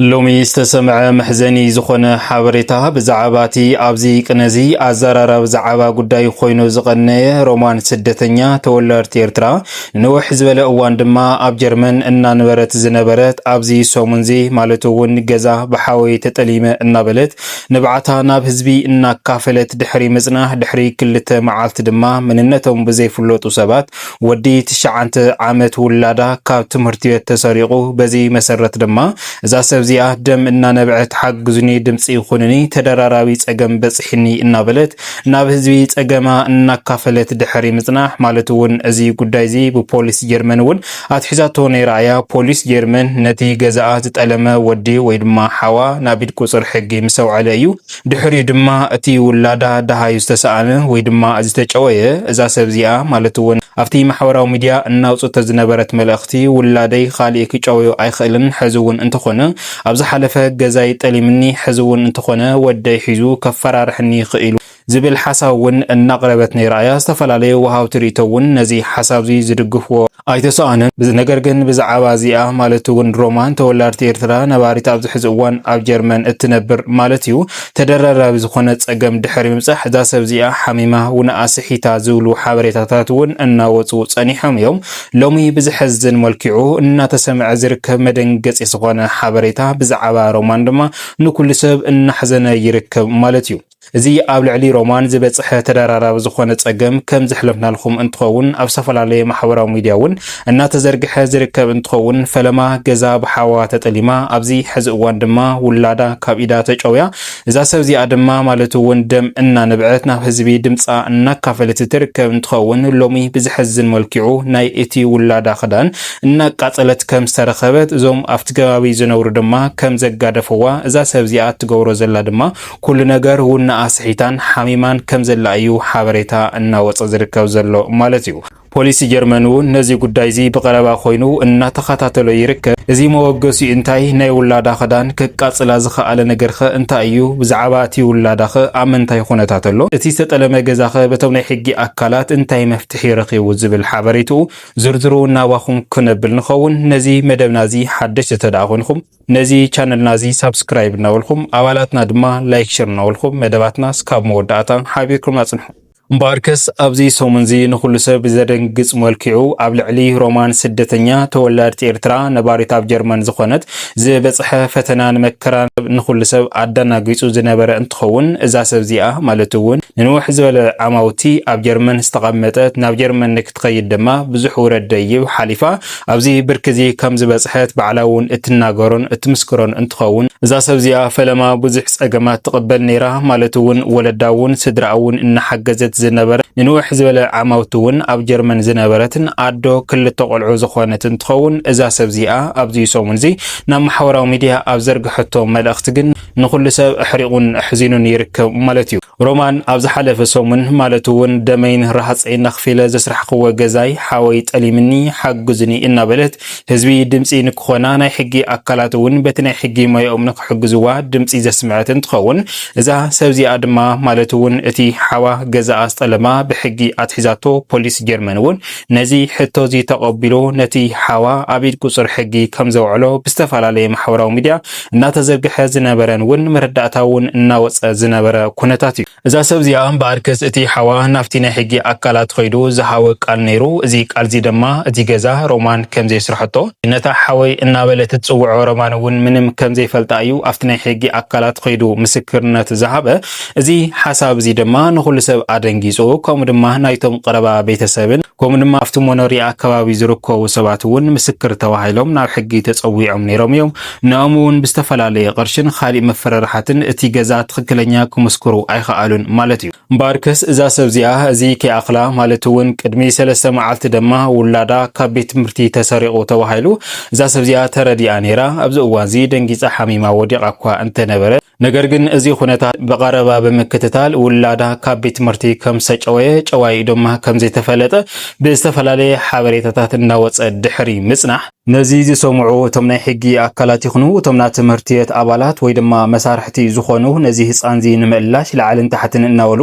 ሎሚ ዝተሰምዐ መሕዘኒ ዝኾነ ሓበሬታ ብዛዕባቲ ኣብዚ ቅነዚ ኣዘራረብ ዛዕባ ጉዳይ ኮይኑ ዝቐነየ ሮማን ስደተኛ ተወላድቲ ኤርትራ ንውሕ ዝበለ እዋን ድማ ኣብ ጀርመን እናነበረት ዝነበረት ኣብዚ ሰሙንዚ ማለት እውን ገዛ ብሓወይ ተጠሊመ እናበለት ንባዕታ ናብ ህዝቢ እናካፈለት ድሕሪ ምጽናሕ ድሕሪ ክልተ መዓልቲ ድማ መንነቶም ብዘይፍለጡ ሰባት ወዲ 9 ዓመት ውላዳ ካብ ትምህርቲ ቤት ተሰሪቑ በዚ መሰረት ድማ እዛ እዚኣ ደም እናነብዐት ሓግዙኒ ድምፂ ይኹንኒ ተደራራቢ ጸገም በጽሕኒ እናበለት ናብ ህዝቢ ጸገማ እናካፈለት ድሕሪ ምጽናሕ ማለት እውን እዚ ጉዳይ እዚ ብፖሊስ ጀርመን እውን ኣትሒዛቶ ነይራያ ፖሊስ ጀርመን ነቲ ገዛኣ ዝጠለመ ወዲ ወይ ድማ ሓዋ ናብ ኢድ ቁጽር ሕጊ ምሰውዓለ እዩ ድሕሪ ድማ እቲ ውላዳ ደሃዩ ዝተሰኣነ ወይ ድማ ዝተጨወየ እዛ ሰብዚኣ ማለት እውን ኣብቲ ማሕበራዊ ሚድያ እናውጽተ ዝነበረት መልእኽቲ ውላደይ ኻሊእ ክጨወዮ ኣይኽእልን ሕዝውን እንተኾነ ኣብዚ ሓለፈ ገዛይ ጠሊምኒ ሕዝውን እንተኾነ ወደይ ሒዙ ከፈራርሕኒ ይኽእሉ ዝብል ሓሳብ እውን እናቕረበት ነይራያ ዝተፈላለዩ ወሃብቲ ርእቶ እውን ነዚ ሓሳብ እዚ ዝድግፍዎ ኣይተሰኣነን ነገር ግን ብዛዕባ እዚኣ ማለት እውን ሮማን ተወላድቲ ኤርትራ ነባሪት ኣብዚ ሕዚ እዋን ኣብ ጀርመን እትነብር ማለት እዩ ተደራራቢ ዝኾነ ጸገም ድሕሪ ምብጻሕ እዛ ሰብ እዚኣ ሓሚማ ውንኣስሒታ ዝብሉ ሓበሬታታት እውን እናወፁ ጸኒሖም እዮም ሎሚ ብዝሕዝን መልክዑ እናተሰምዐ ዝርከብ መደንገፂ ዝኾነ ሓበሬታ ብዛዕባ ሮማን ድማ ንኩሉ ሰብ እናሕዘነ ይርከብ ማለት እዩ እዚ ኣብ ልዕሊ ሮማን ዝበጽሐ ተደራራቢ ዝኾነ ጸገም ከም ዝሕለፍናልኩም እንትኸውን ኣብ ዝተፈላለዩ ማሕበራዊ ሚድያ እውን እናተዘርግሐ ዝርከብ እንትኸውን ፈለማ ገዛ ብሓዋ ተጠሊማ ኣብዚ ሕዚ እዋን ድማ ውላዳ ካብ ኢዳ ተጨውያ እዛ ሰብ እዚኣ ድማ ማለት እውን ደም እናነብዐት ናብ ህዝቢ ድምፃ እናካፈለት ትርከብ እንትኸውን ሎሚ ብዝሕዝን መልክዑ ናይ እቲ ውላዳ ክዳን እናቃጸለት ከም ዝተረኸበት እዞም ኣብቲ ከባቢ ዝነብሩ ድማ ከም ዘጋደፈዋ እዛ ሰብ እዚኣ ትገብሮ ዘላ ድማ ኩሉ ነገር እውን ኣስሒታን ሓሚማን ከም ዘላ እዩ ሓበሬታ እናወፀ ዝርከብ ዘሎ ማለት እዩ ፖሊስ ጀርመን እውን ነዚ ጉዳይ እዚ ብቀረባ ኮይኑ እናተኸታተሎ ይርከብ እዚ መወገሲ እንታይ ናይ ውላዳ ክዳን ከቃጽላ ዝኸኣለ ነገርኸ እንታይ እዩ ብዛዕባ እቲ ውላዳኸ ኣብ ምንታይ ኩነታት ኣሎ እቲ ዝተጠለመ ገዛኸ በቶም ናይ ሕጊ ኣካላት እንታይ መፍትሒ ረኺቡ ዝብል ሓበሬቱ ዝርዝሩ እናባኹም ክነብል ንኸውን ነዚ መደብና እዚ ሓደሽቲ ተደኣ ኮይንኩም ነዚ ቻነልና እዚ ሰብስክራይብ እናበልኩም ኣባላትና ድማ ላይክ ሼር እናበልኩም መደባትና ስካብ መወዳእታ ሓቢርኩም ኣጽንሑ እምበኣርከስ ኣብዚ ሰሙንዚ ንኩሉ ሰብ ዘደንግጽ መልክዑ ኣብ ልዕሊ ሮማን ስደተኛ ተወላድቲ ኤርትራ ነባሪት ኣብ ጀርመን ዝኾነት ዝበጽሐ ፈተናን መከራን ንኩሉ ሰብ ኣደናጊጹ ዝነበረ እንትኸውን እዛ ሰብ እዚኣ ማለት እውን ንንውሕ ዝበለ ዓማውቲ ኣብ ጀርመን ዝተቐመጠት ናብ ጀርመን ንክትኸይድ ድማ ብዙሕ ውረድ ደይብ ሓሊፋ ኣብዚ ብርክዚ ከም ዝበጽሐት ባዕላ እውን እትናገሮን እትምስክሮን እንትኸውን እዛ ሰብ እዚኣ ፈለማ ብዙሕ ጸገማት ትቕበል ነይራ ማለት እውን ወለዳ እውን ስድራ እውን እናሓገዘት ዝነበረ ንንውሕ ዝበለ ዓማውቲ እውን ኣብ ጀርመን ዝነበረትን ኣዶ ክልተ ቆልዑ ዝኾነት እንትኸውን እዛ ሰብ እዚኣ ኣብዚ ሰሙን እዚ ናብ ማሕበራዊ ሚድያ ኣብ ዘርግሐቶ መልእኽቲ ግን ንኩሉ ሰብ ኣሕሪቑን ኣሕዚኑን ይርከብ ማለት እዩ ሮማን ኣብ ዝሓለፈ ሰሙን ማለት እውን ደመይን ረሃፀይን ነኽፊለ ዘስራሕክዎ ገዛይ ሓወይ ጠሊምኒ ሓግዙኒ እናበለት ህዝቢ ድምፂ ንክኾና ናይ ሕጊ ኣካላት እውን በቲ ናይ ሕጊ ሞያኦም ንክሕግዝዋ ድምፂ ዘስምዐት እንትኸውን እዛ ሰብ እዚኣ ድማ ማለት እውን እቲ ሓዋ ገዛኣ ስጠለማ ብሕጊ ኣትሒዛቶ ፖሊስ ጀርመን እውን ነዚ ሕቶ እዚ ተቐቢሉ ነቲ ሓዋ ኣብ ኢድ ቁጽር ሕጊ ከም ዘውዕሎ ብዝተፈላለየ ማሕበራዊ ሚድያ እናተዘርግሐ ዝነበረን እውን መረዳእታ እውን እናወፀ ዝነበረ ኩነታት እዩ እዛ ሰብ እዚኣ እምበኣርከስ እቲ ሓዋ ናብቲ ናይ ሕጊ ኣካላት ኸይዱ ዝሃወ ቃል ነይሩ እዚ ቃል እዚ ድማ እቲ ገዛ ሮማን ከም ዘይስርሐቶ ነታ ሓወይ እናበለት ትጽውዖ ሮማን እውን ምንም ከም ዘይፈልጣ እዩ ኣብቲ ናይ ሕጊ ኣካላት ኸይዱ ምስክርነት ዝሃበ እዚ ሓሳብ እዚ ድማ ንኩሉ ሰብ ኣደንጊጹ ከምኡ ድማ ናይቶም ቀረባ ቤተሰብን ከምኡ ድማ ኣብቲ ሞኖርያ ኣከባቢ ዝርከቡ ሰባት እውን ምስክር ተባሂሎም ናብ ሕጊ ተጸዊዖም ነይሮም እዮም ንኦም እውን ብዝተፈላለየ ቅርሽን ኻሊእ መፈራርሓትን እቲ ገዛ ትክክለኛ ክምስክሩ ኣይኸኣሉን ማለት እዩ እምበኣርከስ እዛ ሰብ እዚኣ እዚ ከኣኽላ ማለት እውን ቅድሚ 3 መዓልቲ ድማ ውላዳ ካብ ቤት ትምህርቲ ተሰሪቑ ተባሂሉ እዛ ሰብ እዚኣ ተረዲኣ ነይራ ኣብዚ እዋን እዚ ደንጊጻ ሓሚማ ወዲቓ እኳ እንተነበረ ነገር ግን እዚ ኩነታት በቀረባ በመከተታል ውላዳ ካብ ቤት ትምህርቲ ከም ሰጨወየ ጨዋይ ድማ ከም ዘይተፈለጠ ብዝተፈላለየ ሓበሬታታት እናወፀ ድሕሪ ምጽናሕ ነዚ ዝሰምዑ እቶም ናይ ሕጊ አካላት ይኹኑ እቶም ናይ ትምህርቲ ቤት አባላት ወይ ድማ መሳርሕቲ ዝኾኑ ነዚ ህፃን ዚ ንምእላሽ ላዕልን ታሕትን እናወሉ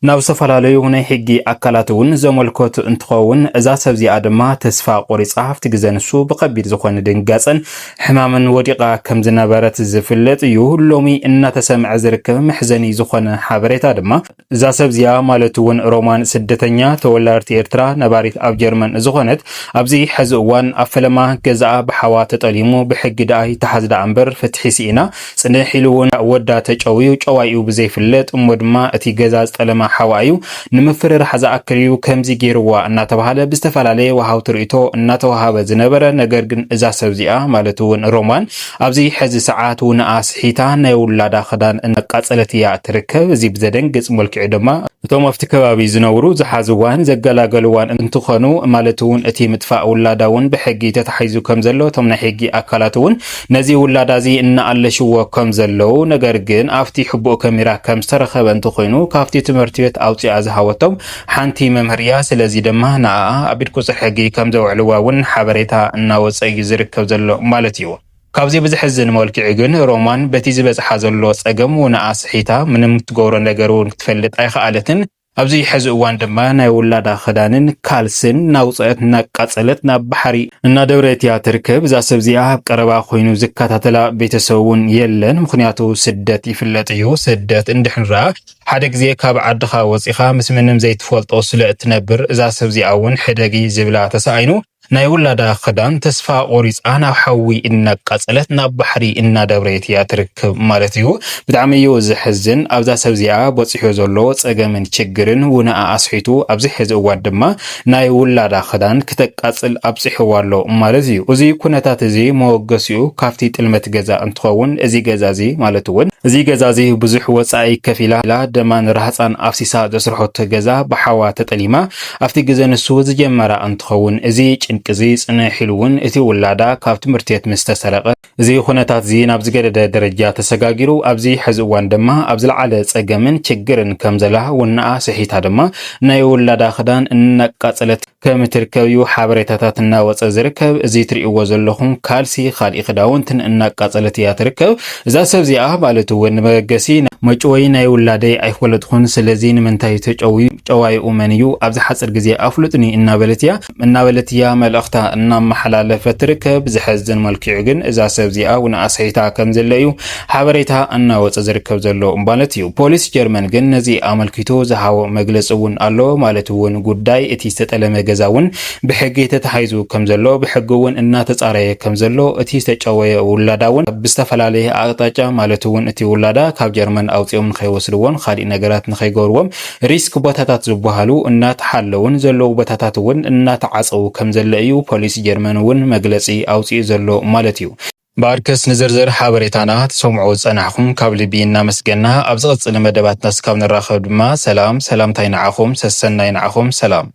ናብ ዝተፈላለዩ ናይ ሕጊ አካላት እውን ዘመልከቱ እንትኸውን እዛ ሰብ እዚኣ ድማ ተስፋ ቆሪፃ ኣብቲ ግዜ ንሱ ብከቢድ ዝኾነ ድንጋፀን ሕማምን ወዲቓ ከም ዝነበረት ዝፍለጥ እዩ። ሎሚ እናተሰምዐ ዝርከብ መሕዘኒ ዝኾነ ሓበሬታ ድማ እዛ ሰብ እዚኣ ማለት እውን ሮማን ስደተኛ ተወላዲት ኤርትራ ነባሪት ኣብ ጀርመን ዝኾነት ኣብዚ ሕዚ እዋን ኣብ ፈለማ ገዛኣ ብሓዋ ተጠሊሙ ብሕጊ ዳኣ ይተሓዝዳ እምበር ፍትሒሲ ኢና ጽንሕ ኢሉ እውን ወዳ ተጨዊዩ ጨዋይኡ ብዘይፍለጥ እሞ ድማ እቲ ገዛ ዝጠለማ ሓዋ እዩ ንምፍርራሕ ዝኣክል እዩ ከምዚ ገይርዋ እናተባሃለ ብዝተፈላለየ ወሃብ ትርኢቶ እናተዋሃበ ዝነበረ ነገር ግን እዛ ሰብ እዚኣ ማለት እውን ሮማን ኣብዚ ሕዚ ሰዓት እውን ኣስሒታ ናይ ውላዳ ክዳን እናቃጸለት እያ ትርከብ። እዚ ብዘደንግጽ መልክዑ ድማ እቶም ኣብቲ ከባቢ ዝነብሩ ዝሓዝዋን ዘገላገልዋን እንትኾኑ ማለት እውን እቲ ምጥፋእ ውላዳ እውን ብሕጊ ተታሒዙ ከም ዘሎ እቶም ናይ ሕጊ አካላት እውን ነዚ ውላዳ እዚ እናኣለሽዎ ከም ዘለው ነገር ግን ኣብቲ ሕቡእ ካሜራ ከም ዝተረኸበ እንትኾይኑ ካብቲ ትምህርቲ ቤት ኣውፂኣ ዝሃወቶም ሓንቲ መምህርያ ስለዚ ድማ ንኣ ኣብ ቤት ቁፅሪ ሕጊ ከም ዘውዕልዋ እውን ሓበሬታ እናወፀ እዩ ዝርከብ ዘሎ ማለት እዩ። ካብዚ ብዝሕዝን መልክዑ ግን ሮማን በቲ ዝበፅሓ ዘሎ ፀገም ንኣስሒታ ምንም ትገብሮ ነገር እውን ክትፈልጥ ኣይከኣለትን። ኣብዚ ሕዚ እዋን ድማ ናይ ውላዳ ክዳንን ካልስን ናውፅአት እናቃጸለት ናብ ባሕሪ እናደብረት እያ ትርከብ። እዛ ሰብ እዚኣ ኣብ ቀረባ ኮይኑ ዝከታተላ ቤተሰብ እውን የለን። ምክንያቱ ስደት ይፍለጥ እዩ። ስደት እንድሕንራ ሓደ ግዜ ካብ ዓድኻ ወፂኻ ምስ ምንም ዘይትፈልጦ ስለ እትነብር እዛ ሰብ እዚኣ እውን ሕደጊ ዝብላ ተሳኢኑ ናይ ውላዳ ክዳን ተስፋ ቆሪፃ ናብ ሓዊ እናቃጸለት ናብ ባሕሪ እናደብረት እያ ትርከብ ማለት እዩ። ብጣዕሚ እዩ ዝሕዝን። ኣብዛ ሰብ እዚኣ በፂሑ ዘሎ ፀገምን ችግርን ውንኣ ኣስሒቱ ኣብዚ ሕዚ እዋን ድማ ናይ ውላዳ ክዳን ክተቃጽል ኣብፅሕዋ ኣሎ ማለት እዩ። እዚ ኩነታት እዚ መወገሲኡ ካብቲ ጥልመት ገዛ እንትኸውን እዚ ገዛ እዚ ማለት እውን እዚ ገዛ እዚ ብዙሕ ወፃኢ ከፊላ ደማን ራሕፃን ኣፍሲሳ ዘስርሖት ገዛ ብሓዋ ተጠሊማ ኣብቲ ግዜ ንሱ ዝጀመራ እንትኸውን እዚ ጭንቅዚ ጽንሕ ኢሉ እውን እቲ ውላዳ ካብ ትምህርቲ ቤት ምስ ተሰረቀ እዚ ኩነታት እዚ ናብ ዝገደደ ደረጃ ተሰጋጊሩ ኣብዚ ሕዚ እዋን ድማ ኣብ ዝለዓለ ፀገምን ችግርን ከም ዘላ ውንኣ ስሒታ ድማ ናይ ውላዳ ክዳን እናቃጸለት ከም ትርከብ እዩ ሓበሬታታት እናወፀ ዝርከብ። እዚ ትሪእዎ ዘለኹም ካልሲ ካልኢ ክዳውንትን እናቃጸለት እያ ትርከብ። እዛ ሰብ እዚኣ ማለት እውን መገሲ መጮይ ናይ ውላደይ ኣይፈለጥኩን ስለዚ ንምንታይ ተጨዊ ጨዋይኡ መን እዩ ኣብዚ ሓጽር ግዜ ኣፍልጥኒ እናበለት እያ መልእኽታ እናመሓላለፈት ትርከብ። ዝሕዝን መልክዑ ግን እዛ ሰብ እዚኣ ውንኣ ስሒታ ከም ዘለ እዩ ሓበሬታ እናወፀ ዝርከብ ዘሎ ማለት እዩ። ፖሊስ ጀርመን ግን ነዚ ኣመልኪቱ ዝሃቦ መግለፂ እውን ኣሎ ማለት እውን ጉዳይ እቲ ዝተጠለመ ገዛ እውን ብሕጊ ተታሒዙ ከም ዘሎ ብሕጊ እውን እናተጻረየ ከም ዘሎ እቲ ዝተጨወየ ውላዳ እውን ብዝተፈላለየ ኣቅጣጫ ማለት እውን እቲ ውላዳ ካብ ጀርመን ኣውፅኦም ንኸይወስድዎን ካልእ ነገራት ንኸይገብርዎም ሪስክ ቦታታት ዝበሃሉ እናተሓለውን ዘለው ቦታታት እውን እናተዓፀው ከም ዘለ እዩ ፖሊስ ጀርመን እውን መግለፂ ኣውፅኡ ዘሎ ማለት እዩ። ባርከስ ንዝርዝር ሓበሬታና ተሰምዑ ፀናሕኩም ካብ ልቢ እናመስገና ኣብ ዝቕፅል መደባትና እስካብ ንራኸብ ድማ ሰላምታይ ንዓኹም ሰሰናይ ንዓኹም ሰላም